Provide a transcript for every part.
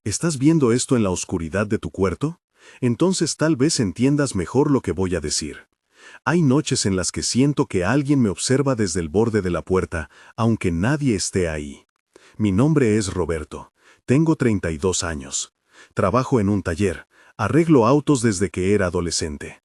¿Estás viendo esto en la oscuridad de tu cuarto? Entonces tal vez entiendas mejor lo que voy a decir. Hay noches en las que siento que alguien me observa desde el borde de la puerta, aunque nadie esté ahí. Mi nombre es Roberto. Tengo 32 años. Trabajo en un taller. Arreglo autos desde que era adolescente.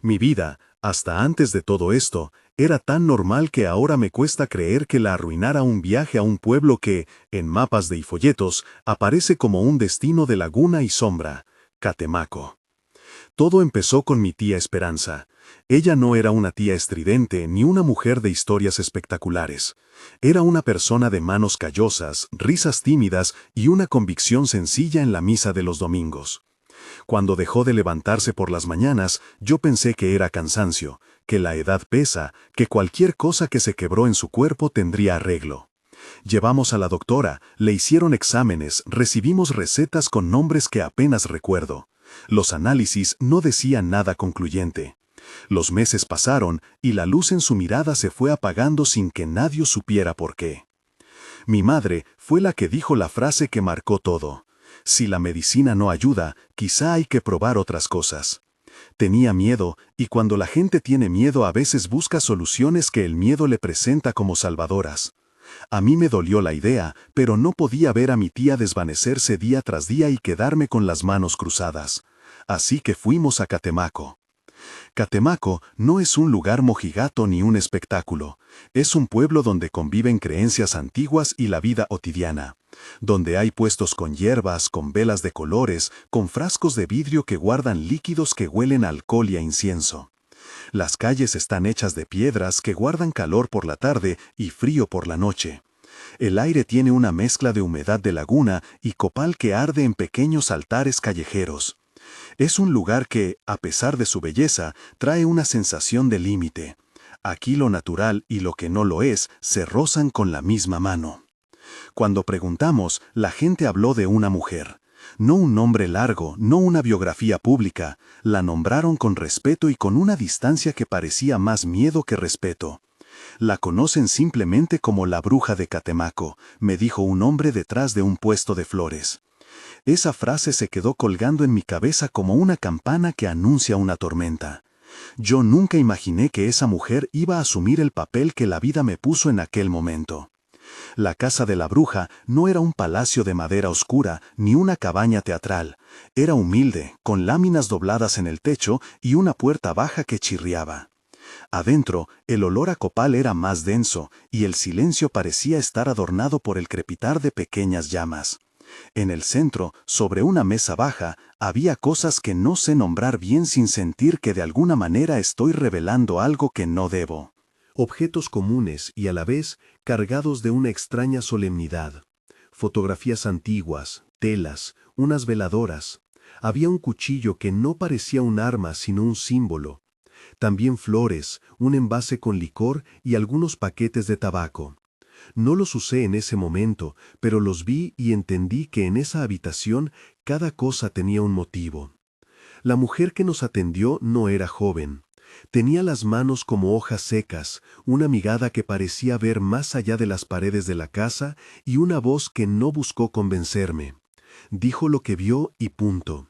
Mi vida, hasta antes de todo esto, era tan normal que ahora me cuesta creer que la arruinara un viaje a un pueblo que, en mapas y folletos, aparece como un destino de laguna y sombra, Catemaco. Todo empezó con mi tía Esperanza. Ella no era una tía estridente ni una mujer de historias espectaculares. Era una persona de manos callosas, risas tímidas y una convicción sencilla en la misa de los domingos. Cuando dejó de levantarse por las mañanas, yo pensé que era cansancio, que la edad pesa, que cualquier cosa que se quebró en su cuerpo tendría arreglo. Llevamos a la doctora, le hicieron exámenes, recibimos recetas con nombres que apenas recuerdo. Los análisis no decían nada concluyente. Los meses pasaron y la luz en su mirada se fue apagando sin que nadie supiera por qué. Mi madre fue la que dijo la frase que marcó todo. Si la medicina no ayuda, quizá hay que probar otras cosas. Tenía miedo, y cuando la gente tiene miedo a veces busca soluciones que el miedo le presenta como salvadoras. A mí me dolió la idea, pero no podía ver a mi tía desvanecerse día tras día y quedarme con las manos cruzadas. Así que fuimos a Catemaco. Catemaco no es un lugar mojigato ni un espectáculo. Es un pueblo donde conviven creencias antiguas y la vida cotidiana. Donde hay puestos con hierbas, con velas de colores, con frascos de vidrio que guardan líquidos que huelen a alcohol y a incienso. Las calles están hechas de piedras que guardan calor por la tarde y frío por la noche. El aire tiene una mezcla de humedad de laguna y copal que arde en pequeños altares callejeros. Es un lugar que, a pesar de su belleza, trae una sensación de límite. Aquí lo natural y lo que no lo es se rozan con la misma mano. Cuando preguntamos, la gente habló de una mujer. No un nombre largo, no una biografía pública. La nombraron con respeto y con una distancia que parecía más miedo que respeto. La conocen simplemente como la bruja de Catemaco, me dijo un hombre detrás de un puesto de flores. Esa frase se quedó colgando en mi cabeza como una campana que anuncia una tormenta. Yo nunca imaginé que esa mujer iba a asumir el papel que la vida me puso en aquel momento. La casa de la bruja no era un palacio de madera oscura ni una cabaña teatral. Era humilde, con láminas dobladas en el techo y una puerta baja que chirriaba. Adentro, el olor a copal era más denso y el silencio parecía estar adornado por el crepitar de pequeñas llamas. En el centro, sobre una mesa baja, había cosas que no sé nombrar bien sin sentir que de alguna manera estoy revelando algo que no debo. Objetos comunes y a la vez cargados de una extraña solemnidad. Fotografías antiguas, telas, unas veladoras. Había un cuchillo que no parecía un arma sino un símbolo. También flores, un envase con licor y algunos paquetes de tabaco. No los usé en ese momento, pero los vi y entendí que en esa habitación cada cosa tenía un motivo. La mujer que nos atendió no era joven. Tenía las manos como hojas secas, una mirada que parecía ver más allá de las paredes de la casa y una voz que no buscó convencerme. Dijo lo que vio y punto.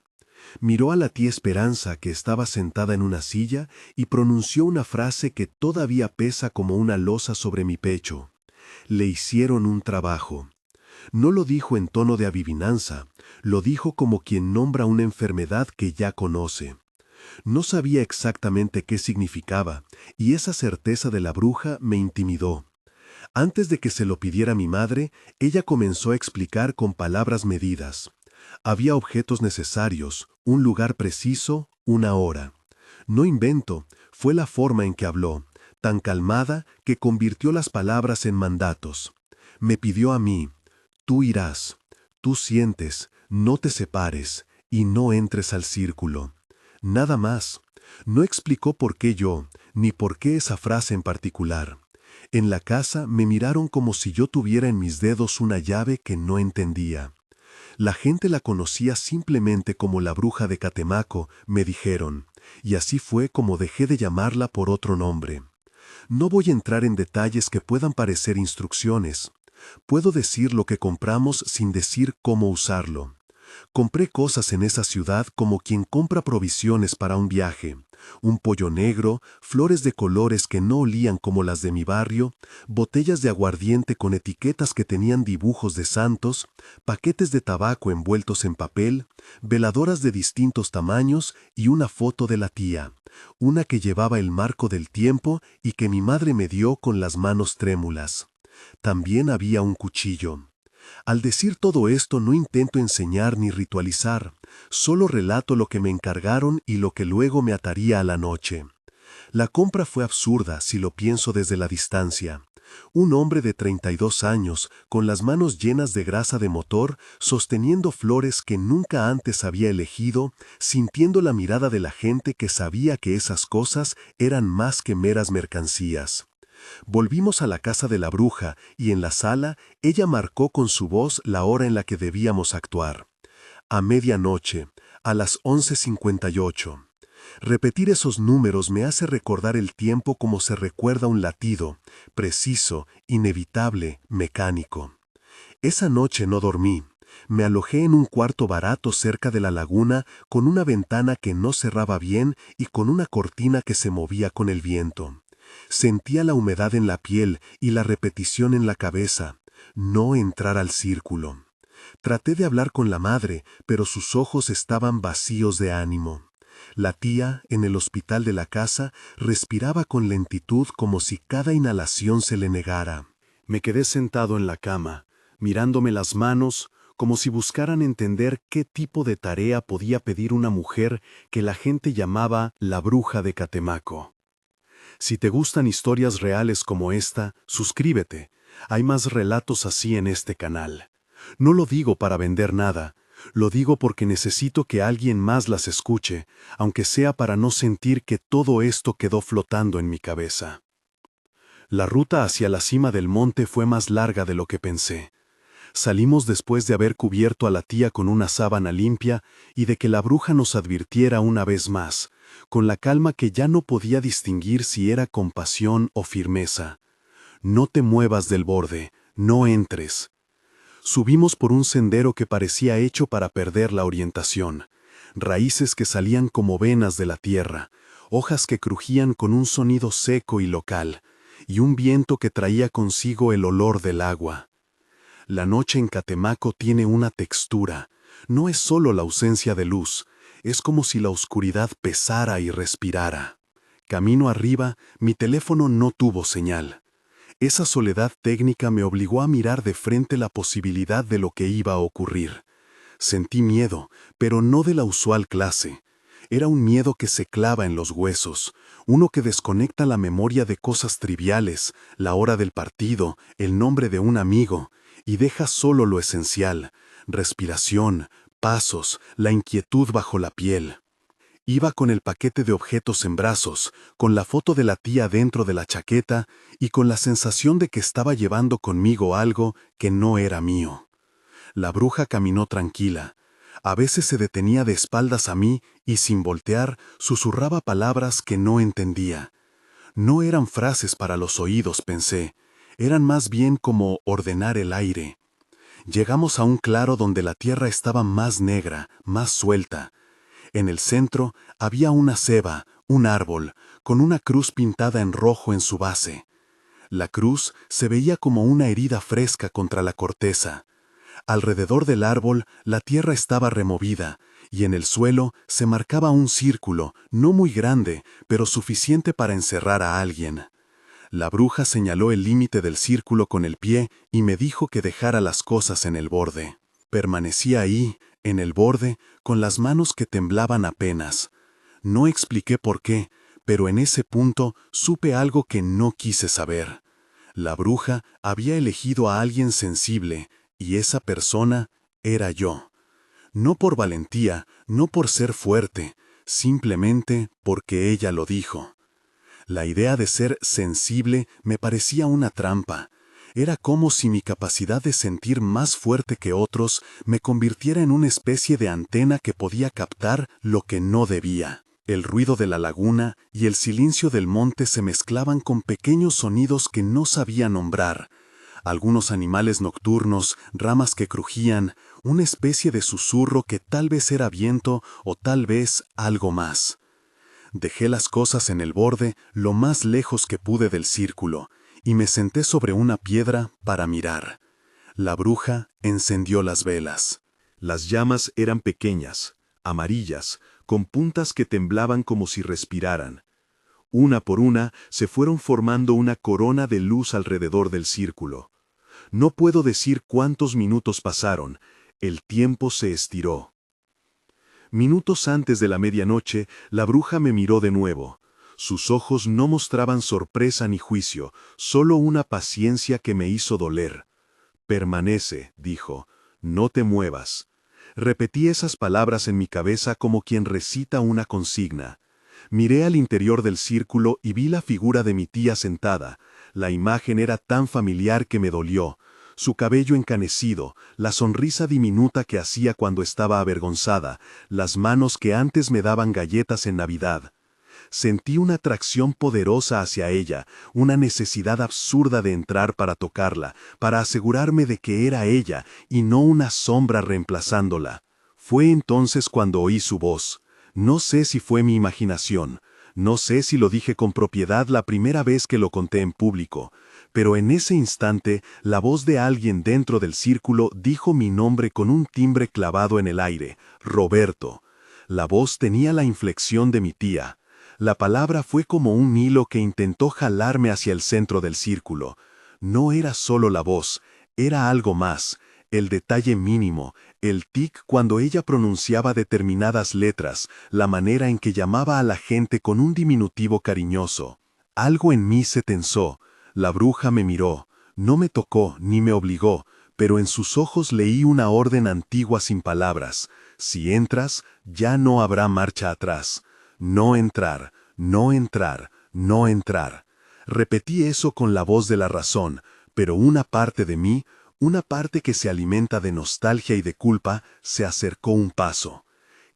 Miró a la tía Esperanza que estaba sentada en una silla y pronunció una frase que todavía pesa como una losa sobre mi pecho. Le hicieron un trabajo. No lo dijo en tono de adivinanza, lo dijo como quien nombra una enfermedad que ya conoce. No sabía exactamente qué significaba, y esa certeza de la bruja me intimidó. Antes de que se lo pidiera mi madre, ella comenzó a explicar con palabras medidas. Había objetos necesarios, un lugar preciso, una hora. No invento, fue la forma en que habló, tan calmada que convirtió las palabras en mandatos. Me pidió a mí, tú irás, tú sientes, no te separes y no entres al círculo. Nada más. No explicó por qué yo, ni por qué esa frase en particular. En la casa me miraron como si yo tuviera en mis dedos una llave que no entendía. La gente la conocía simplemente como la bruja de Catemaco, me dijeron, y así fue como dejé de llamarla por otro nombre. No voy a entrar en detalles que puedan parecer instrucciones. Puedo decir lo que compramos sin decir cómo usarlo. Compré cosas en esa ciudad como quien compra provisiones para un viaje. Un pollo negro, flores de colores que no olían como las de mi barrio, botellas de aguardiente con etiquetas que tenían dibujos de santos, paquetes de tabaco envueltos en papel, veladoras de distintos tamaños y una foto de la tía, una que llevaba el marco del tiempo y que mi madre me dio con las manos trémulas. También había un cuchillo. Al decir todo esto no intento enseñar ni ritualizar, solo relato lo que me encargaron y lo que luego me ataría a la noche. La compra fue absurda si lo pienso desde la distancia. Un hombre de 32 años, con las manos llenas de grasa de motor, sosteniendo flores que nunca antes había elegido, sintiendo la mirada de la gente que sabía que esas cosas eran más que meras mercancías. Volvimos a la casa de la bruja y en la sala ella marcó con su voz la hora en la que debíamos actuar. A medianoche, a las 11:58. Repetir esos números me hace recordar el tiempo como se recuerda un latido, preciso, inevitable, mecánico. Esa noche no dormí. Me alojé en un cuarto barato cerca de la laguna con una ventana que no cerraba bien y con una cortina que se movía con el viento. Sentía la humedad en la piel y la repetición en la cabeza. No entrar al círculo. Traté de hablar con la madre, pero sus ojos estaban vacíos de ánimo. La tía, en el hospital de la casa, respiraba con lentitud como si cada inhalación se le negara. Me quedé sentado en la cama, mirándome las manos, como si buscaran entender qué tipo de tarea podía pedir una mujer que la gente llamaba la bruja de Catemaco. Si te gustan historias reales como esta, suscríbete. Hay más relatos así en este canal. No lo digo para vender nada, lo digo porque necesito que alguien más las escuche, aunque sea para no sentir que todo esto quedó flotando en mi cabeza. La ruta hacia la cima del monte fue más larga de lo que pensé. Salimos después de haber cubierto a la tía con una sábana limpia y de que la bruja nos advirtiera una vez más, con la calma que ya no podía distinguir si era compasión o firmeza. No te muevas del borde, no entres. Subimos por un sendero que parecía hecho para perder la orientación. Raíces que salían como venas de la tierra, hojas que crujían con un sonido seco y local, y un viento que traía consigo el olor del agua. La noche en Catemaco tiene una textura, no es solo la ausencia de luz, es como si la oscuridad pesara y respirara. Camino arriba, mi teléfono no tuvo señal. Esa soledad técnica me obligó a mirar de frente la posibilidad de lo que iba a ocurrir. Sentí miedo, pero no de la usual clase. Era un miedo que se clava en los huesos, uno que desconecta la memoria de cosas triviales, la hora del partido, el nombre de un amigo, y deja solo lo esencial, respiración, pasos, la inquietud bajo la piel. Iba con el paquete de objetos en brazos, con la foto de la tía dentro de la chaqueta y con la sensación de que estaba llevando conmigo algo que no era mío. La bruja caminó tranquila. A veces se detenía de espaldas a mí y sin voltear susurraba palabras que no entendía. No eran frases para los oídos, pensé. Eran más bien como ordenar el aire. Llegamos a un claro donde la tierra estaba más negra, más suelta. En el centro había una ceba, un árbol, con una cruz pintada en rojo en su base. La cruz se veía como una herida fresca contra la corteza. Alrededor del árbol la tierra estaba removida, y en el suelo se marcaba un círculo, no muy grande, pero suficiente para encerrar a alguien. La bruja señaló el límite del círculo con el pie y me dijo que dejara las cosas en el borde. Permanecí ahí, en el borde, con las manos que temblaban apenas. No expliqué por qué, pero en ese punto supe algo que no quise saber. La bruja había elegido a alguien sensible, y esa persona era yo. No por valentía, no por ser fuerte, simplemente porque ella lo dijo. La idea de ser sensible me parecía una trampa. Era como si mi capacidad de sentir más fuerte que otros me convirtiera en una especie de antena que podía captar lo que no debía. El ruido de la laguna y el silencio del monte se mezclaban con pequeños sonidos que no sabía nombrar. Algunos animales nocturnos, ramas que crujían, una especie de susurro que tal vez era viento o tal vez algo más. Dejé las cosas en el borde lo más lejos que pude del círculo y me senté sobre una piedra para mirar. La bruja encendió las velas. Las llamas eran pequeñas, amarillas, con puntas que temblaban como si respiraran. Una por una se fueron formando una corona de luz alrededor del círculo. No puedo decir cuántos minutos pasaron, el tiempo se estiró. Minutos antes de la medianoche, la bruja me miró de nuevo. Sus ojos no mostraban sorpresa ni juicio, solo una paciencia que me hizo doler. «Permanece», dijo, «no te muevas». Repetí esas palabras en mi cabeza como quien recita una consigna. Miré al interior del círculo y vi la figura de mi tía sentada. La imagen era tan familiar que me dolió. Su cabello encanecido, la sonrisa diminuta que hacía cuando estaba avergonzada, las manos que antes me daban galletas en Navidad. Sentí una atracción poderosa hacia ella, una necesidad absurda de entrar para tocarla, para asegurarme de que era ella y no una sombra reemplazándola. Fue entonces cuando oí su voz. No sé si fue mi imaginación, no sé si lo dije con propiedad la primera vez que lo conté en público, pero en ese instante la voz de alguien dentro del círculo dijo mi nombre con un timbre clavado en el aire, Roberto. La voz tenía la inflexión de mi tía. La palabra fue como un hilo que intentó jalarme hacia el centro del círculo. No era solo la voz, era algo más, el detalle mínimo, el tic cuando ella pronunciaba determinadas letras, la manera en que llamaba a la gente con un diminutivo cariñoso. Algo en mí se tensó. La bruja me miró, no me tocó ni me obligó, pero en sus ojos leí una orden antigua sin palabras. Si entras, ya no habrá marcha atrás. No entrar, no entrar, no entrar. Repetí eso con la voz de la razón, pero una parte de mí, una parte que se alimenta de nostalgia y de culpa, se acercó un paso.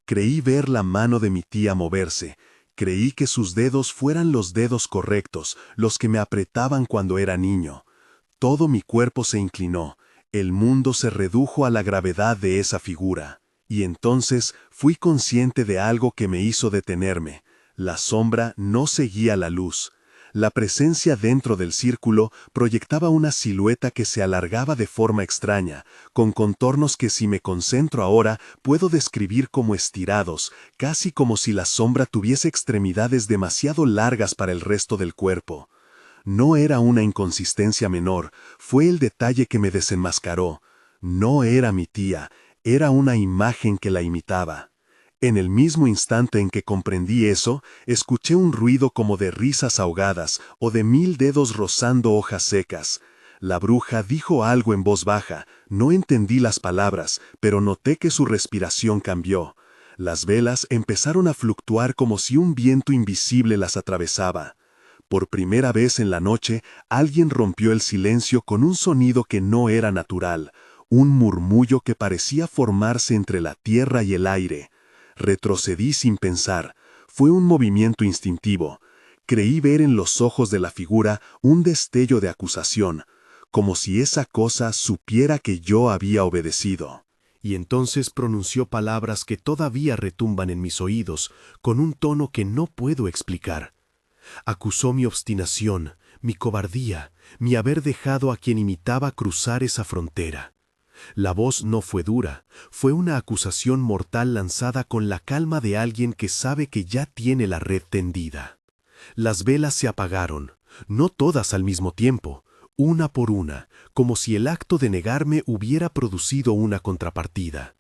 Creí ver la mano de mi tía moverse. Creí que sus dedos fueran los dedos correctos, los que me apretaban cuando era niño. Todo mi cuerpo se inclinó. El mundo se redujo a la gravedad de esa figura. Y entonces fui consciente de algo que me hizo detenerme. La sombra no seguía la luz. La presencia dentro del círculo proyectaba una silueta que se alargaba de forma extraña, con contornos que si me concentro ahora puedo describir como estirados, casi como si la sombra tuviese extremidades demasiado largas para el resto del cuerpo. No era una inconsistencia menor, fue el detalle que me desenmascaró. No era mi tía. Era una imagen que la imitaba. En el mismo instante en que comprendí eso, escuché un ruido como de risas ahogadas o de 1000 dedos rozando hojas secas. La bruja dijo algo en voz baja, no entendí las palabras, pero noté que su respiración cambió. Las velas empezaron a fluctuar como si un viento invisible las atravesaba. Por primera vez en la noche, alguien rompió el silencio con un sonido que no era natural. Un murmullo que parecía formarse entre la tierra y el aire. Retrocedí sin pensar. Fue un movimiento instintivo. Creí ver en los ojos de la figura un destello de acusación, como si esa cosa supiera que yo había obedecido. Y entonces pronunció palabras que todavía retumban en mis oídos, con un tono que no puedo explicar. Acusó mi obstinación, mi cobardía, mi haber dejado a quien imitaba cruzar esa frontera. La voz no fue dura, fue una acusación mortal lanzada con la calma de alguien que sabe que ya tiene la red tendida. Las velas se apagaron, no todas al mismo tiempo, una por una, como si el acto de negarme hubiera producido una contrapartida.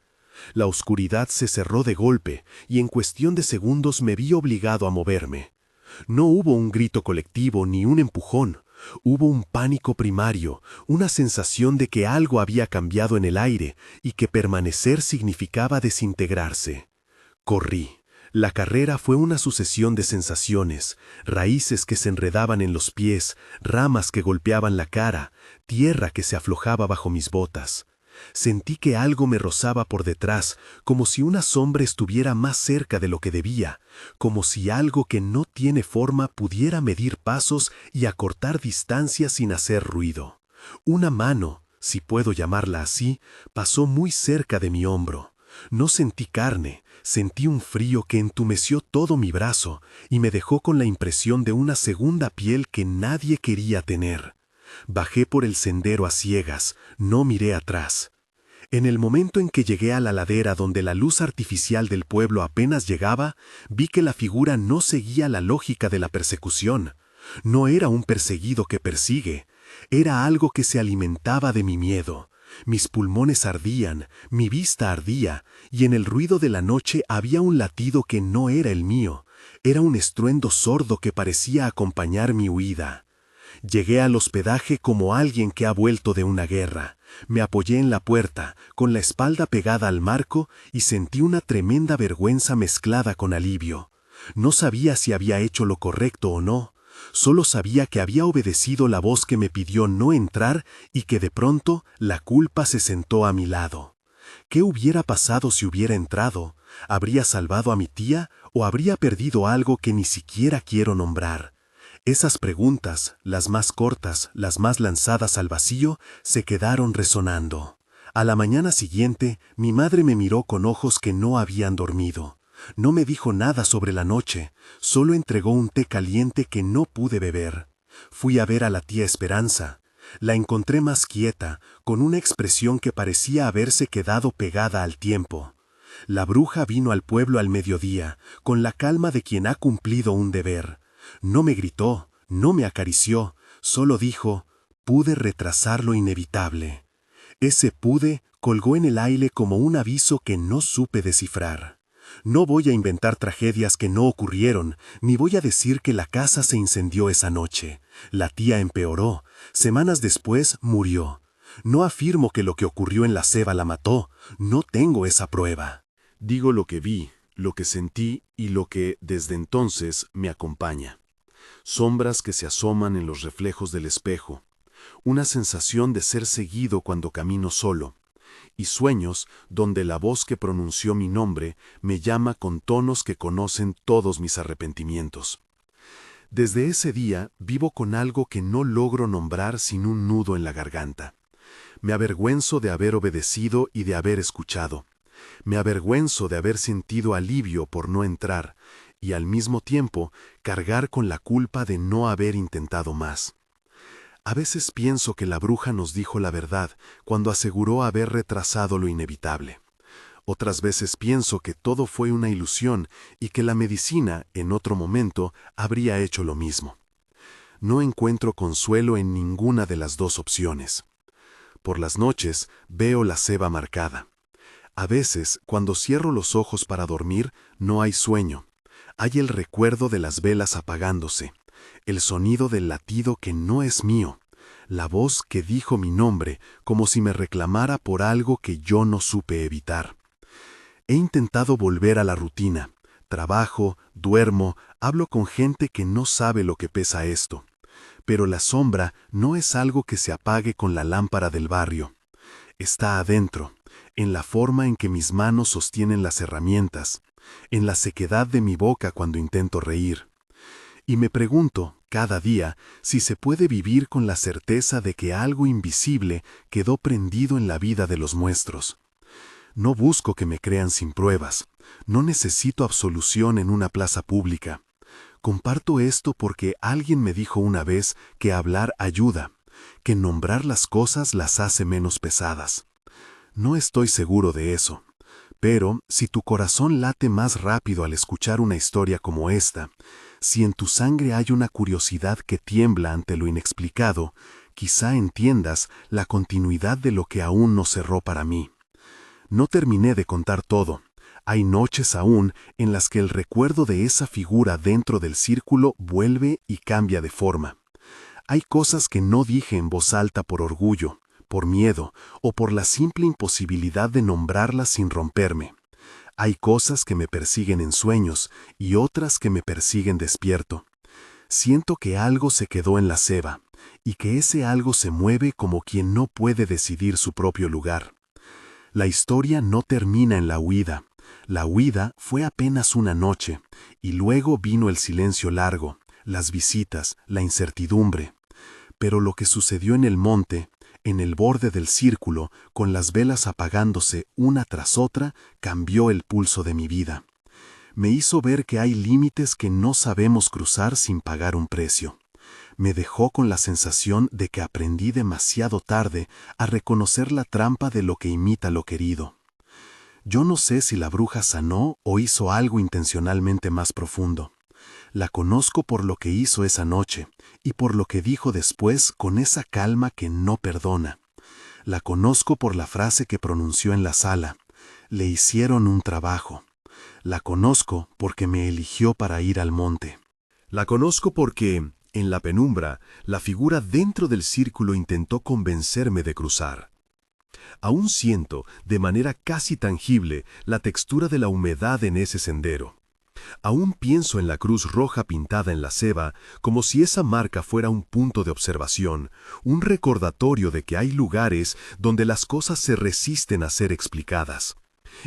La oscuridad se cerró de golpe y en cuestión de segundos me vi obligado a moverme. No hubo un grito colectivo ni un empujón. Hubo un pánico primario, una sensación de que algo había cambiado en el aire y que permanecer significaba desintegrarse. Corrí. La carrera fue una sucesión de sensaciones, raíces que se enredaban en los pies, ramas que golpeaban la cara, tierra que se aflojaba bajo mis botas. Sentí que algo me rozaba por detrás, como si una sombra estuviera más cerca de lo que debía, como si algo que no tiene forma pudiera medir pasos y acortar distancias sin hacer ruido. Una mano, si puedo llamarla así, pasó muy cerca de mi hombro. No sentí carne, sentí un frío que entumeció todo mi brazo y me dejó con la impresión de una segunda piel que nadie quería tener. Bajé por el sendero a ciegas, no miré atrás. En el momento en que llegué a la ladera donde la luz artificial del pueblo apenas llegaba, vi que la figura no seguía la lógica de la persecución. No era un perseguido que persigue, era algo que se alimentaba de mi miedo. Mis pulmones ardían, mi vista ardía, y en el ruido de la noche había un latido que no era el mío. Era un estruendo sordo que parecía acompañar mi huida. Llegué al hospedaje como alguien que ha vuelto de una guerra. Me apoyé en la puerta, con la espalda pegada al marco, y sentí una tremenda vergüenza mezclada con alivio. No sabía si había hecho lo correcto o no. Solo sabía que había obedecido la voz que me pidió no entrar y que de pronto la culpa se sentó a mi lado. ¿Qué hubiera pasado si hubiera entrado? ¿Habría salvado a mi tía o habría perdido algo que ni siquiera quiero nombrar? Esas preguntas, las más cortas, las más lanzadas al vacío, se quedaron resonando. A la mañana siguiente, mi madre me miró con ojos que no habían dormido. No me dijo nada sobre la noche, solo entregó un té caliente que no pude beber. Fui a ver a la tía Esperanza. La encontré más quieta, con una expresión que parecía haberse quedado pegada al tiempo. La bruja vino al pueblo al mediodía, con la calma de quien ha cumplido un deber. No me gritó, no me acarició, solo dijo, pude retrasar lo inevitable. Ese pude colgó en el aire como un aviso que no supe descifrar. No voy a inventar tragedias que no ocurrieron, ni voy a decir que la casa se incendió esa noche. La tía empeoró. Semanas después murió. No afirmo que lo que ocurrió en la ceba la mató. No tengo esa prueba. Digo lo que vi, lo que sentí y lo que, desde entonces, me acompaña. Sombras que se asoman en los reflejos del espejo. Una sensación de ser seguido cuando camino solo. Y sueños donde la voz que pronunció mi nombre me llama con tonos que conocen todos mis arrepentimientos. Desde ese día vivo con algo que no logro nombrar sin un nudo en la garganta. Me avergüenzo de haber obedecido y de haber escuchado. Me avergüenzo de haber sentido alivio por no entrar y al mismo tiempo cargar con la culpa de no haber intentado más. A veces pienso que la bruja nos dijo la verdad cuando aseguró haber retrasado lo inevitable. Otras veces pienso que todo fue una ilusión y que la medicina, en otro momento, habría hecho lo mismo. No encuentro consuelo en ninguna de las dos opciones. Por las noches veo la ceba marcada. A veces, cuando cierro los ojos para dormir, no hay sueño. Hay el recuerdo de las velas apagándose, el sonido del latido que no es mío, la voz que dijo mi nombre como si me reclamara por algo que yo no supe evitar. He intentado volver a la rutina. Trabajo, duermo, hablo con gente que no sabe lo que pesa esto. Pero la sombra no es algo que se apague con la lámpara del barrio. Está adentro, en la forma en que mis manos sostienen las herramientas, en la sequedad de mi boca cuando intento reír. Y me pregunto, cada día, si se puede vivir con la certeza de que algo invisible quedó prendido en la vida de los nuestros. No busco que me crean sin pruebas. No necesito absolución en una plaza pública. Comparto esto porque alguien me dijo una vez que hablar ayuda, que nombrar las cosas las hace menos pesadas. No estoy seguro de eso. Pero si tu corazón late más rápido al escuchar una historia como esta, si en tu sangre hay una curiosidad que tiembla ante lo inexplicado, quizá entiendas la continuidad de lo que aún no cerró para mí. No terminé de contar todo. Hay noches aún en las que el recuerdo de esa figura dentro del círculo vuelve y cambia de forma. Hay cosas que no dije en voz alta por orgullo, por miedo o por la simple imposibilidad de nombrarlas sin romperme. Hay cosas que me persiguen en sueños y otras que me persiguen despierto. Siento que algo se quedó en la ceba y que ese algo se mueve como quien no puede decidir su propio lugar. La historia no termina en la huida. La huida fue apenas una noche y luego vino el silencio largo, las visitas, la incertidumbre. Pero lo que sucedió en el monte, En el borde del círculo, con las velas apagándose una tras otra, cambió el pulso de mi vida. Me hizo ver que hay límites que no sabemos cruzar sin pagar un precio. Me dejó con la sensación de que aprendí demasiado tarde a reconocer la trampa de lo que imita lo querido. Yo no sé si la bruja sanó o hizo algo intencionalmente más profundo. La conozco por lo que hizo esa noche y por lo que dijo después con esa calma que no perdona. La conozco por la frase que pronunció en la sala. Le hicieron un trabajo. La conozco porque me eligió para ir al monte. La conozco porque, en la penumbra, la figura dentro del círculo intentó convencerme de cruzar. Aún siento, de manera casi tangible, la textura de la humedad en ese sendero. Aún pienso en la cruz roja pintada en la ceba, como si esa marca fuera un punto de observación, un recordatorio de que hay lugares donde las cosas se resisten a ser explicadas.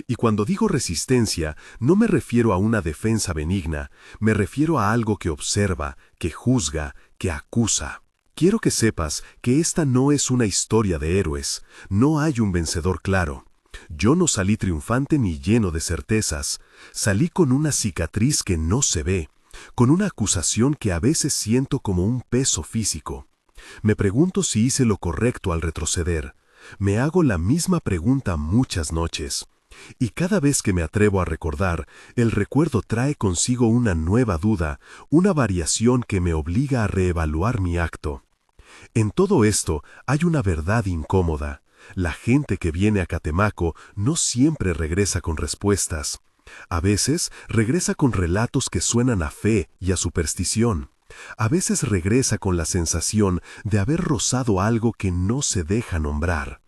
Y cuando digo resistencia, no me refiero a una defensa benigna, me refiero a algo que observa, que juzga, que acusa. Quiero que sepas que esta no es una historia de héroes, no hay un vencedor claro. Yo no salí triunfante ni lleno de certezas, salí con una cicatriz que no se ve, con una acusación que a veces siento como un peso físico. Me pregunto si hice lo correcto al retroceder. Me hago la misma pregunta muchas noches. Y cada vez que me atrevo a recordar, el recuerdo trae consigo una nueva duda, una variación que me obliga a reevaluar mi acto. En todo esto hay una verdad incómoda. La gente que viene a Catemaco no siempre regresa con respuestas. A veces regresa con relatos que suenan a fe y a superstición. A veces regresa con la sensación de haber rozado algo que no se deja nombrar.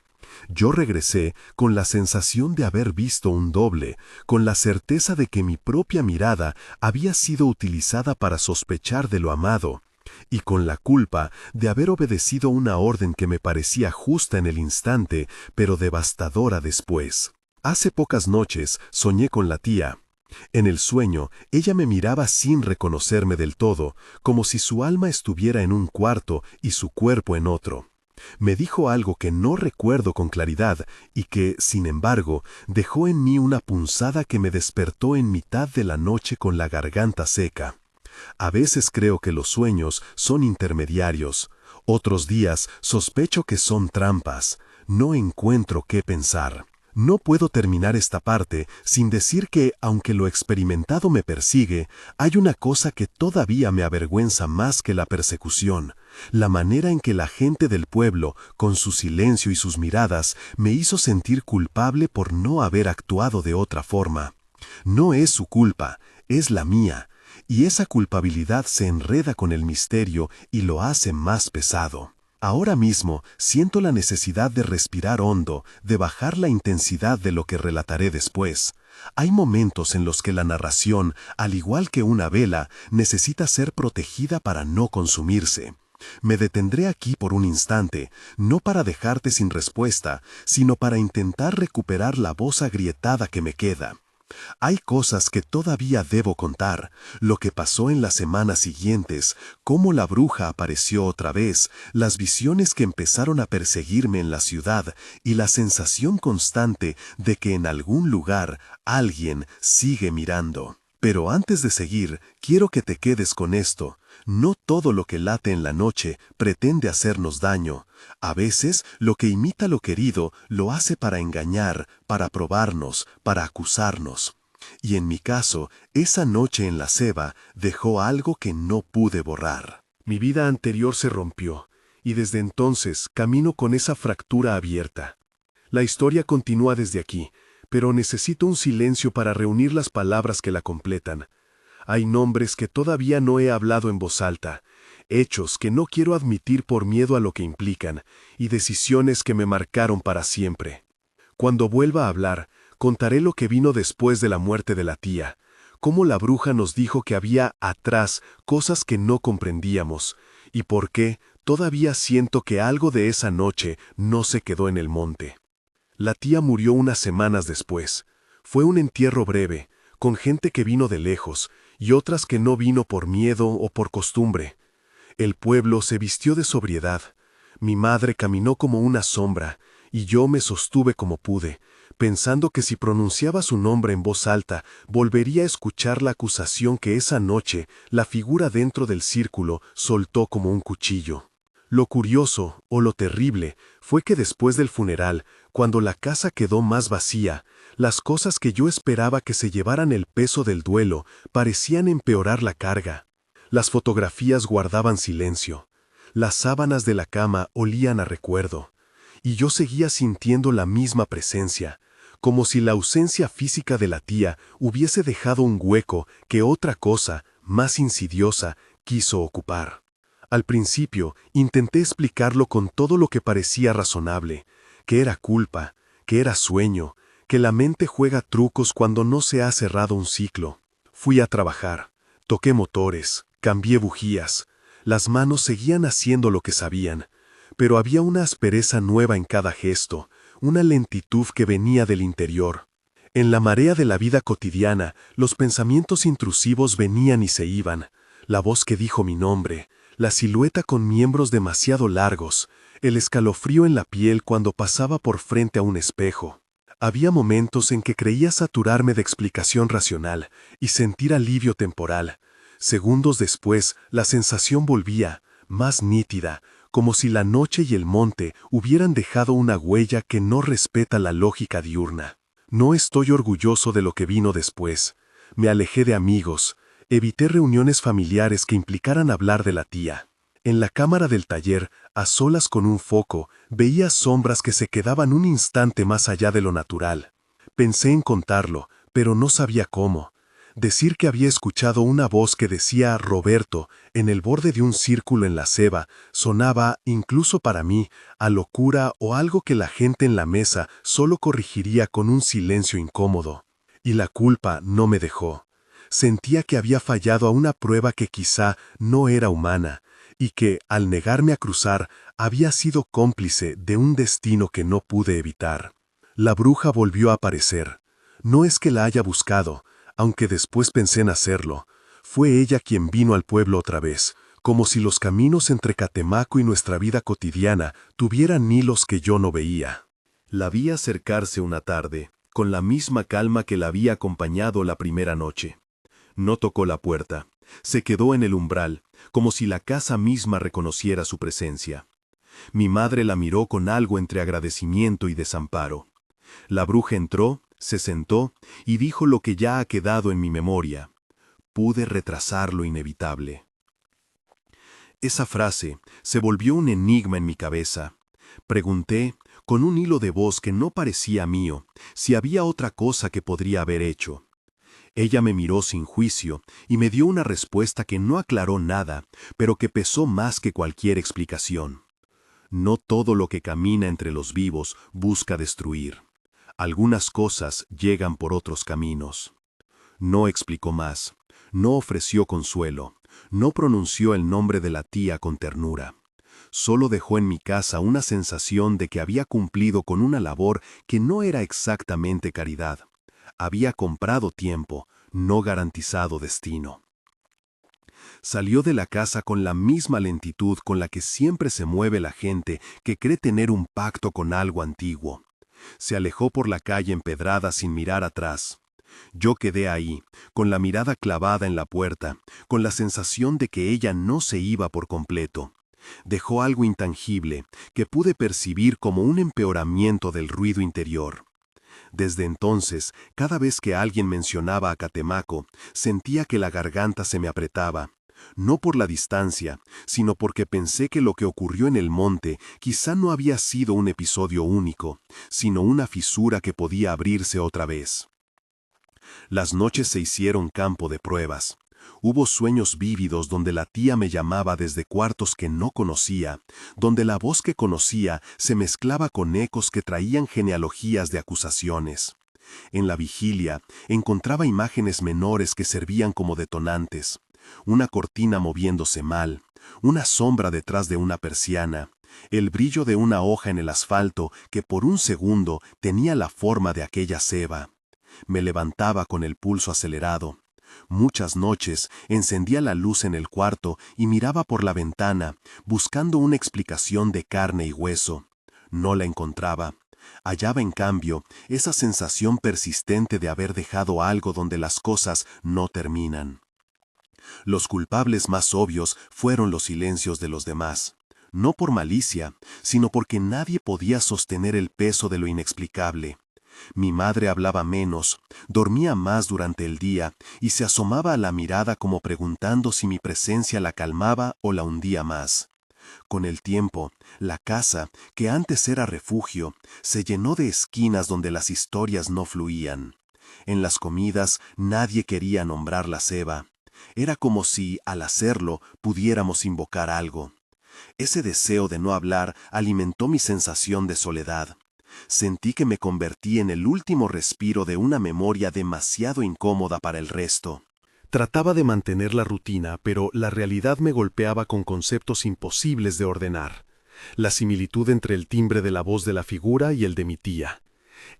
Yo regresé con la sensación de haber visto un doble, con la certeza de que mi propia mirada había sido utilizada para sospechar de lo amado, y con la culpa de haber obedecido una orden que me parecía justa en el instante, pero devastadora después. Hace pocas noches soñé con la tía. En el sueño, ella me miraba sin reconocerme del todo, como si su alma estuviera en un cuarto y su cuerpo en otro. Me dijo algo que no recuerdo con claridad y que, sin embargo, dejó en mí una punzada que me despertó en mitad de la noche con la garganta seca. A veces creo que los sueños son intermediarios. Otros días sospecho que son trampas. No encuentro qué pensar. No puedo terminar esta parte sin decir que, aunque lo experimentado me persigue, hay una cosa que todavía me avergüenza más que la persecución: la manera en que la gente del pueblo, con su silencio y sus miradas, me hizo sentir culpable por no haber actuado de otra forma. No es su culpa, es la mía, y esa culpabilidad se enreda con el misterio y lo hace más pesado. Ahora mismo siento la necesidad de respirar hondo, de bajar la intensidad de lo que relataré después. Hay momentos en los que la narración, al igual que una vela, necesita ser protegida para no consumirse. Me detendré aquí por un instante, no para dejarte sin respuesta, sino para intentar recuperar la voz agrietada que me queda. Hay cosas que todavía debo contar, lo que pasó en las semanas siguientes, cómo la bruja apareció otra vez, las visiones que empezaron a perseguirme en la ciudad y la sensación constante de que en algún lugar alguien sigue mirando. Pero antes de seguir, quiero que te quedes con esto. No todo lo que late en la noche pretende hacernos daño. A veces, lo que imita lo querido lo hace para engañar, para probarnos, para acusarnos. Y en mi caso, esa noche en la ceba dejó algo que no pude borrar. Mi vida anterior se rompió, y desde entonces camino con esa fractura abierta. La historia continúa desde aquí, pero necesito un silencio para reunir las palabras que la completan. Hay nombres que todavía no he hablado en voz alta, hechos que no quiero admitir por miedo a lo que implican, y decisiones que me marcaron para siempre. Cuando vuelva a hablar, contaré lo que vino después de la muerte de la tía, cómo la bruja nos dijo que había atrás cosas que no comprendíamos, y por qué todavía siento que algo de esa noche no se quedó en el monte. La tía murió unas semanas después. Fue un entierro breve, con gente que vino de lejos, y otras que no vino por miedo o por costumbre. El pueblo se vistió de sobriedad. Mi madre caminó como una sombra, y yo me sostuve como pude, pensando que si pronunciaba su nombre en voz alta, volvería a escuchar la acusación que esa noche la figura dentro del círculo soltó como un cuchillo. Lo curioso, o lo terrible, fue que después del funeral, cuando la casa quedó más vacía, las cosas que yo esperaba que se llevaran el peso del duelo parecían empeorar la carga. Las fotografías guardaban silencio. Las sábanas de la cama olían a recuerdo. Y yo seguía sintiendo la misma presencia, como si la ausencia física de la tía hubiese dejado un hueco que otra cosa, más insidiosa, quiso ocupar. Al principio intenté explicarlo con todo lo que parecía razonable, que era culpa, que era sueño, que la mente juega trucos cuando no se ha cerrado un ciclo. Fui a trabajar, toqué motores, cambié bujías. Las manos seguían haciendo lo que sabían, pero había una aspereza nueva en cada gesto, una lentitud que venía del interior. En la marea de la vida cotidiana, los pensamientos intrusivos venían y se iban, la voz que dijo mi nombre, la silueta con miembros demasiado largos, el escalofrío en la piel cuando pasaba por frente a un espejo. Había momentos en que creía saturarme de explicación racional y sentir alivio temporal. Segundos después, la sensación volvía, más nítida, como si la noche y el monte hubieran dejado una huella que no respeta la lógica diurna. No estoy orgulloso de lo que vino después. Me alejé de amigos, evité reuniones familiares que implicaran hablar de la tía. En la cámara del taller, a solas con un foco, veía sombras que se quedaban un instante más allá de lo natural. Pensé en contarlo, pero no sabía cómo. Decir que había escuchado una voz que decía Roberto en el borde de un círculo en la ceba sonaba, incluso para mí, a locura o algo que la gente en la mesa solo corregiría con un silencio incómodo. Y la culpa no me dejó. Sentía que había fallado a una prueba que quizá no era humana, y que, al negarme a cruzar, había sido cómplice de un destino que no pude evitar. La bruja volvió a aparecer. No es que la haya buscado, aunque después pensé en hacerlo. Fue ella quien vino al pueblo otra vez, como si los caminos entre Catemaco y nuestra vida cotidiana tuvieran hilos que yo no veía. La vi acercarse una tarde, con la misma calma que la había acompañado la primera noche. No tocó la puerta, se quedó en el umbral, como si la casa misma reconociera su presencia. Mi madre la miró con algo entre agradecimiento y desamparo. La bruja entró, se sentó y dijo lo que ya ha quedado en mi memoria. Pude retrasar lo inevitable. Esa frase se volvió un enigma en mi cabeza. Pregunté, con un hilo de voz que no parecía mío, si había otra cosa que podría haber hecho. Ella me miró sin juicio y me dio una respuesta que no aclaró nada, pero que pesó más que cualquier explicación. No todo lo que camina entre los vivos busca destruir. Algunas cosas llegan por otros caminos. No explicó más, no ofreció consuelo, no pronunció el nombre de la tía con ternura. Solo dejó en mi casa una sensación de que había cumplido con una labor que no era exactamente caridad. Había comprado tiempo, no garantizado destino. Salió de la casa con la misma lentitud con la que siempre se mueve la gente que cree tener un pacto con algo antiguo. Se alejó por la calle empedrada sin mirar atrás. Yo quedé ahí, con la mirada clavada en la puerta, con la sensación de que ella no se iba por completo. Dejó algo intangible que pude percibir como un empeoramiento del ruido interior. Desde entonces, cada vez que alguien mencionaba a Catemaco, sentía que la garganta se me apretaba, no por la distancia, sino porque pensé que lo que ocurrió en el monte quizá no había sido un episodio único, sino una fisura que podía abrirse otra vez. Las noches se hicieron campo de pruebas. Hubo sueños vívidos donde la tía me llamaba desde cuartos que no conocía, donde la voz que conocía se mezclaba con ecos que traían genealogías de acusaciones. En la vigilia encontraba imágenes menores que servían como detonantes. Una cortina moviéndose mal, una sombra detrás de una persiana, el brillo de una hoja en el asfalto que por un segundo tenía la forma de aquella ceba. Me levantaba con el pulso acelerado. Muchas noches encendía la luz en el cuarto y miraba por la ventana, buscando una explicación de carne y hueso. No la encontraba. Hallaba, en cambio, esa sensación persistente de haber dejado algo donde las cosas no terminan. Los culpables más obvios fueron los silencios de los demás. No por malicia, sino porque nadie podía sostener el peso de lo inexplicable. Mi madre hablaba menos, dormía más durante el día y se asomaba a la mirada como preguntando si mi presencia la calmaba o la hundía más. Con el tiempo, la casa, que antes era refugio, se llenó de esquinas donde las historias no fluían. En las comidas nadie quería nombrar la ceba. Era como si, al hacerlo, pudiéramos invocar algo. Ese deseo de no hablar alimentó mi sensación de soledad. Sentí que me convertí en el último respiro de una memoria demasiado incómoda para el resto. Trataba de mantener la rutina, pero la realidad me golpeaba con conceptos imposibles de ordenar. La similitud entre el timbre de la voz de la figura y el de mi tía.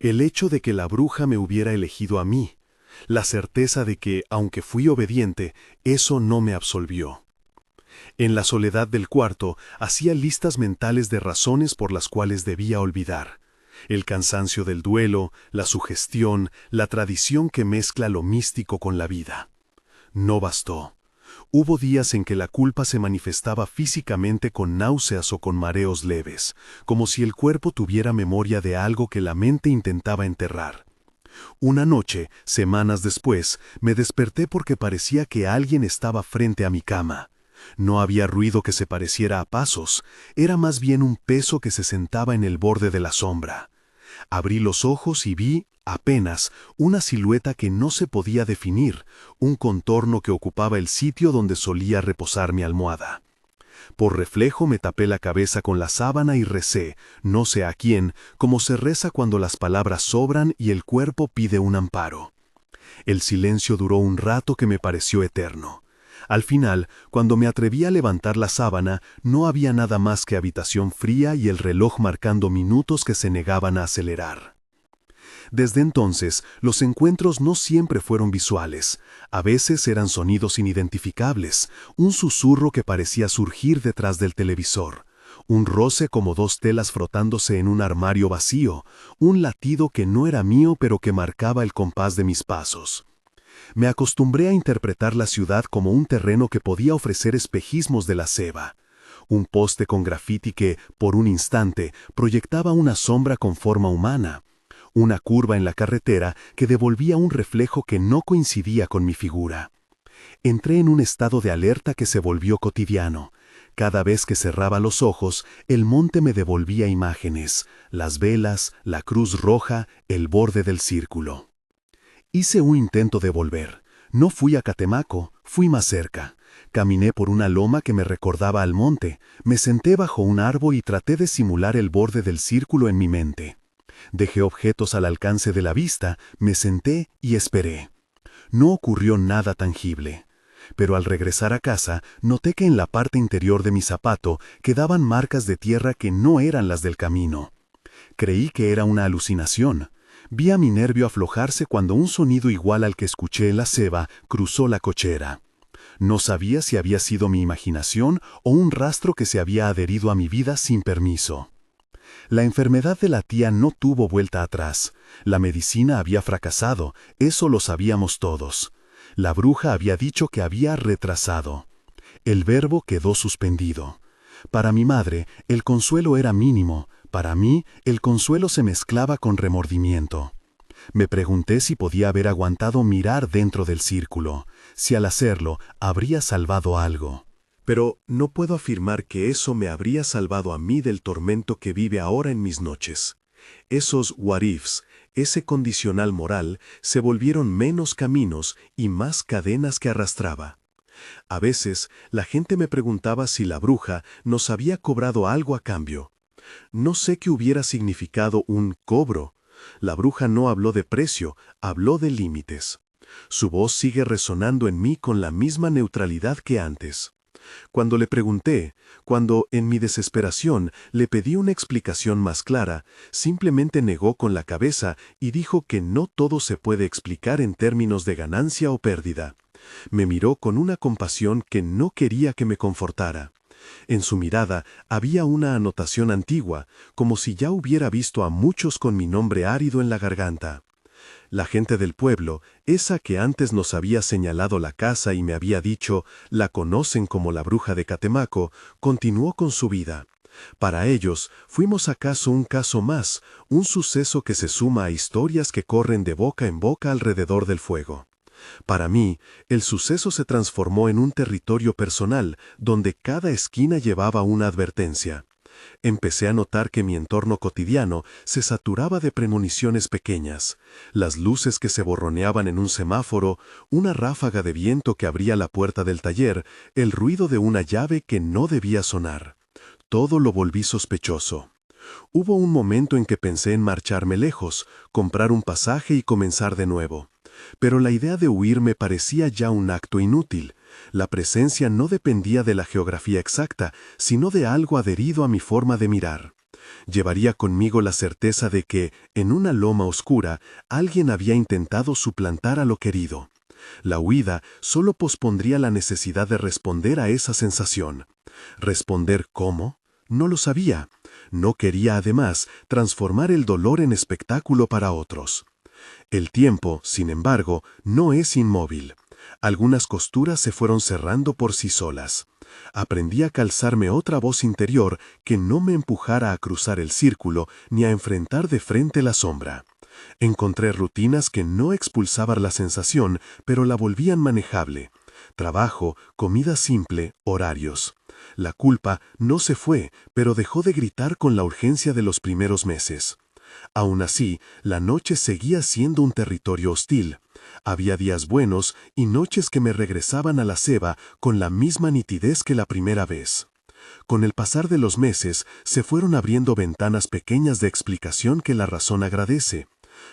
El hecho de que la bruja me hubiera elegido a mí. La certeza de que, aunque fui obediente, eso no me absolvió. En la soledad del cuarto, hacía listas mentales de razones por las cuales debía olvidar. El cansancio del duelo, la sugestión, la tradición que mezcla lo místico con la vida. No bastó. Hubo días en que la culpa se manifestaba físicamente con náuseas o con mareos leves, como si el cuerpo tuviera memoria de algo que la mente intentaba enterrar. Una noche, semanas después, me desperté porque parecía que alguien estaba frente a mi cama. No había ruido que se pareciera a pasos, era más bien un peso que se sentaba en el borde de la sombra. Abrí los ojos y vi, apenas, una silueta que no se podía definir, un contorno que ocupaba el sitio donde solía reposar mi almohada. Por reflejo me tapé la cabeza con la sábana y recé, no sé a quién, como se reza cuando las palabras sobran y el cuerpo pide un amparo. El silencio duró un rato que me pareció eterno. Al final, cuando me atreví a levantar la sábana, no había nada más que habitación fría y el reloj marcando minutos que se negaban a acelerar. Desde entonces, los encuentros no siempre fueron visuales. A veces eran sonidos inidentificables, un susurro que parecía surgir detrás del televisor, un roce como dos telas frotándose en un armario vacío, un latido que no era mío pero que marcaba el compás de mis pasos. Me acostumbré a interpretar la ciudad como un terreno que podía ofrecer espejismos de la ceba. Un poste con grafiti que, por un instante, proyectaba una sombra con forma humana. Una curva en la carretera que devolvía un reflejo que no coincidía con mi figura. Entré en un estado de alerta que se volvió cotidiano. Cada vez que cerraba los ojos, el monte me devolvía imágenes, las velas, la cruz roja, el borde del círculo. Hice un intento de volver. No fui a Catemaco, fui más cerca. Caminé por una loma que me recordaba al monte, me senté bajo un árbol y traté de simular el borde del círculo en mi mente. Dejé objetos al alcance de la vista, me senté y esperé. No ocurrió nada tangible. Pero al regresar a casa, noté que en la parte interior de mi zapato quedaban marcas de tierra que no eran las del camino. Creí que era una alucinación. Vi a mi nervio aflojarse cuando un sonido igual al que escuché en la ceba cruzó la cochera. No sabía si había sido mi imaginación o un rastro que se había adherido a mi vida sin permiso. La enfermedad de la tía no tuvo vuelta atrás. La medicina había fracasado, eso lo sabíamos todos. La bruja había dicho que había retrasado. El verbo quedó suspendido. Para mi madre, el consuelo era mínimo. Para mí, el consuelo se mezclaba con remordimiento. Me pregunté si podía haber aguantado mirar dentro del círculo, si al hacerlo habría salvado algo. Pero no puedo afirmar que eso me habría salvado a mí del tormento que vive ahora en mis noches. Esos what ifs, ese condicional moral, se volvieron menos caminos y más cadenas que arrastraba. A veces, la gente me preguntaba si la bruja nos había cobrado algo a cambio. No sé qué hubiera significado un cobro. La bruja no habló de precio, habló de límites. Su voz sigue resonando en mí con la misma neutralidad que antes. Cuando le pregunté, cuando en mi desesperación le pedí una explicación más clara, simplemente negó con la cabeza y dijo que no todo se puede explicar en términos de ganancia o pérdida. Me miró con una compasión que no quería que me confortara. En su mirada había una anotación antigua, como si ya hubiera visto a muchos con mi nombre árido en la garganta. La gente del pueblo, esa que antes nos había señalado la casa y me había dicho, la conocen como la bruja de Catemaco, continuó con su vida. Para ellos, fuimos acaso un caso más, un suceso que se suma a historias que corren de boca en boca alrededor del fuego. Para mí, el suceso se transformó en un territorio personal, donde cada esquina llevaba una advertencia. Empecé a notar que mi entorno cotidiano se saturaba de premoniciones pequeñas, las luces que se borroneaban en un semáforo, una ráfaga de viento que abría la puerta del taller, el ruido de una llave que no debía sonar. Todo lo volví sospechoso. Hubo un momento en que pensé en marcharme lejos, comprar un pasaje y comenzar de nuevo. Pero la idea de huir me parecía ya un acto inútil. La presencia no dependía de la geografía exacta, sino de algo adherido a mi forma de mirar. Llevaría conmigo la certeza de que, en una loma oscura, alguien había intentado suplantar a lo querido. La huida solo pospondría la necesidad de responder a esa sensación. ¿Responder cómo? No lo sabía. No quería, además, transformar el dolor en espectáculo para otros. El tiempo, sin embargo, no es inmóvil. Algunas costuras se fueron cerrando por sí solas. Aprendí a calzarme otra voz interior que no me empujara a cruzar el círculo ni a enfrentar de frente la sombra. Encontré rutinas que no expulsaban la sensación, pero la volvían manejable. Trabajo, comida simple, horarios. La culpa no se fue, pero dejó de gritar con la urgencia de los primeros meses. Aún así, la noche seguía siendo un territorio hostil. Había días buenos y noches que me regresaban a la ceba con la misma nitidez que la primera vez. Con el pasar de los meses, se fueron abriendo ventanas pequeñas de explicación que la razón agradece.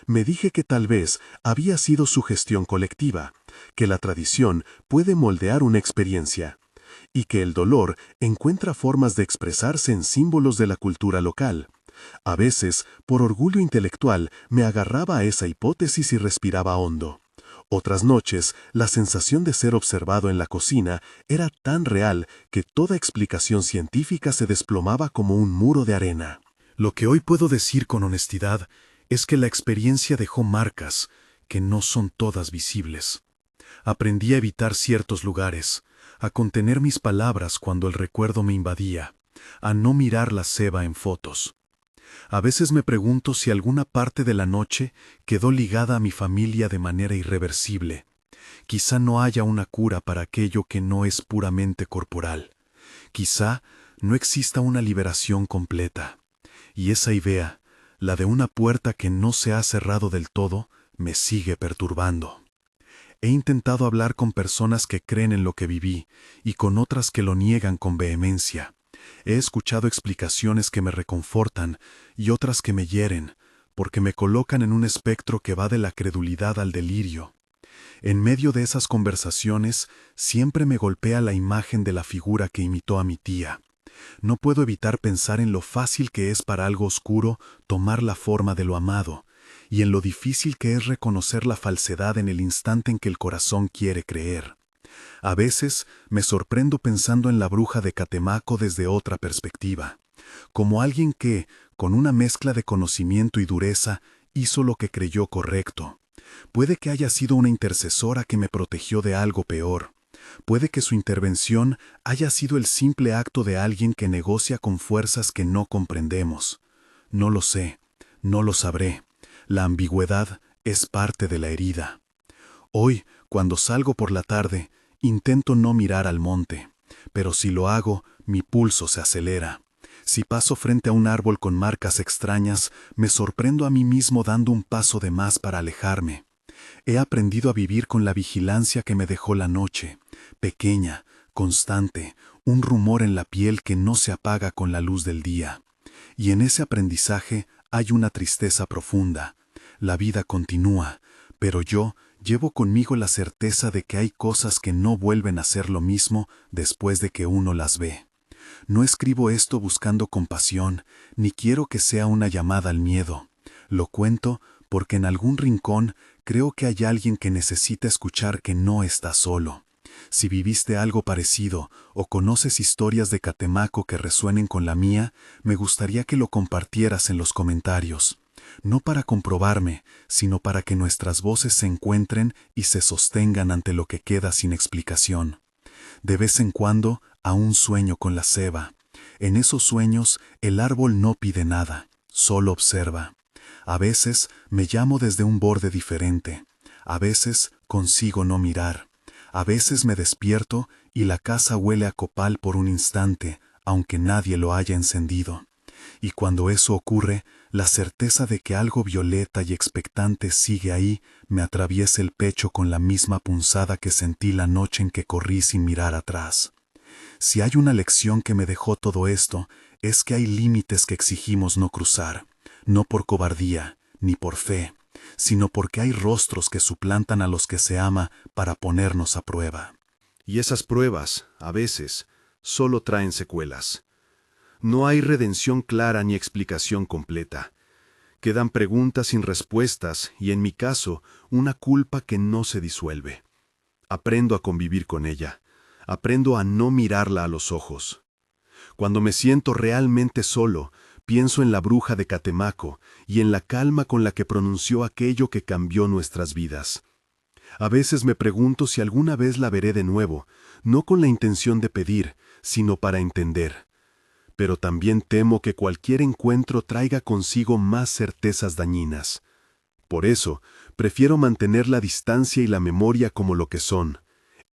Me dije que tal vez había sido sugestión colectiva, que la tradición puede moldear una experiencia, y que el dolor encuentra formas de expresarse en símbolos de la cultura local. A veces, por orgullo intelectual, me agarraba a esa hipótesis y respiraba hondo. Otras noches, la sensación de ser observado en la cocina era tan real que toda explicación científica se desplomaba como un muro de arena. Lo que hoy puedo decir con honestidad es que la experiencia dejó marcas que no son todas visibles. Aprendí a evitar ciertos lugares, a contener mis palabras cuando el recuerdo me invadía, a no mirar la ceba en fotos. A veces me pregunto si alguna parte de la noche quedó ligada a mi familia de manera irreversible. Quizá no haya una cura para aquello que no es puramente corporal. Quizá no exista una liberación completa. Y esa idea, la de una puerta que no se ha cerrado del todo, me sigue perturbando. He intentado hablar con personas que creen en lo que viví y con otras que lo niegan con vehemencia. He escuchado explicaciones que me reconfortan y otras que me hieren, porque me colocan en un espectro que va de la credulidad al delirio. En medio de esas conversaciones siempre me golpea la imagen de la figura que imitó a mi tía. No puedo evitar pensar en lo fácil que es para algo oscuro tomar la forma de lo amado, y en lo difícil que es reconocer la falsedad en el instante en que el corazón quiere creer. A veces me sorprendo pensando en la bruja de Catemaco desde otra perspectiva, como alguien que, con una mezcla de conocimiento y dureza, hizo lo que creyó correcto. Puede que haya sido una intercesora que me protegió de algo peor. Puede que su intervención haya sido el simple acto de alguien que negocia con fuerzas que no comprendemos. No lo sé, no lo sabré. La ambigüedad es parte de la herida. Hoy, cuando salgo por la tarde, intento no mirar al monte, pero si lo hago, mi pulso se acelera. Si paso frente a un árbol con marcas extrañas, me sorprendo a mí mismo dando un paso de más para alejarme. He aprendido a vivir con la vigilancia que me dejó la noche, pequeña, constante, un rumor en la piel que no se apaga con la luz del día. Y en ese aprendizaje hay una tristeza profunda. La vida continúa, pero yo llevo conmigo la certeza de que hay cosas que no vuelven a ser lo mismo después de que uno las ve. No escribo esto buscando compasión, ni quiero que sea una llamada al miedo. Lo cuento porque en algún rincón Creo que hay alguien que necesita escuchar que no está solo. Si viviste algo parecido o conoces historias de Catemaco que resuenen con la mía, me gustaría que lo compartieras en los comentarios. No para comprobarme, sino para que nuestras voces se encuentren y se sostengan ante lo que queda sin explicación. De vez en cuando, aún sueño con la ceiba. En esos sueños, el árbol no pide nada, solo observa. A veces me llamo desde un borde diferente. A veces consigo no mirar. A veces me despierto y la casa huele a copal por un instante, aunque nadie lo haya encendido. Y cuando eso ocurre, la certeza de que algo violeta y expectante sigue ahí me atraviesa el pecho con la misma punzada que sentí la noche en que corrí sin mirar atrás. Si hay una lección que me dejó todo esto, es que hay límites que exigimos no cruzar, no por cobardía, ni por fe, sino porque hay rostros que suplantan a los que se ama para ponernos a prueba. Y esas pruebas, a veces, solo traen secuelas. No hay redención clara ni explicación completa. Quedan preguntas sin respuestas y, en mi caso, una culpa que no se disuelve. Aprendo a convivir con ella. Aprendo a no mirarla a los ojos. Cuando me siento realmente solo, pienso en la bruja de Catemaco y en la calma con la que pronunció aquello que cambió nuestras vidas. A veces me pregunto si alguna vez la veré de nuevo, no con la intención de pedir, sino para entender. Pero también temo que cualquier encuentro traiga consigo más certezas dañinas. Por eso, prefiero mantener la distancia y la memoria como lo que son,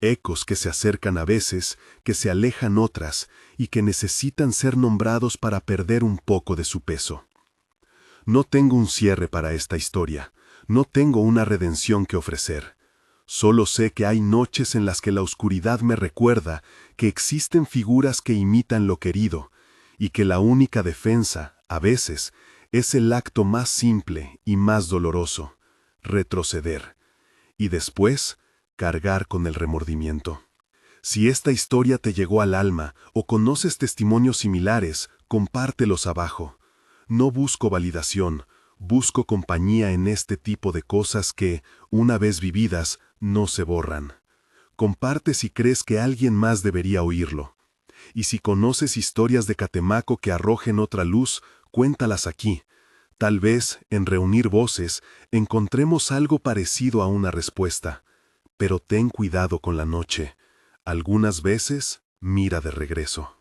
ecos que se acercan a veces, que se alejan otras, y que necesitan ser nombrados para perder un poco de su peso. No tengo un cierre para esta historia, no tengo una redención que ofrecer. Solo sé que hay noches en las que la oscuridad me recuerda que existen figuras que imitan lo querido, y que la única defensa, a veces, es el acto más simple y más doloroso, retroceder, y después cargar con el remordimiento. Si esta historia te llegó al alma o conoces testimonios similares, compártelos abajo. No busco validación, busco compañía en este tipo de cosas que, una vez vividas, no se borran. Comparte si crees que alguien más debería oírlo. Y si conoces historias de Catemaco que arrojen otra luz, cuéntalas aquí. Tal vez, en reunir voces, encontremos algo parecido a una respuesta. Pero ten cuidado con la noche. Algunas veces, mira de regreso.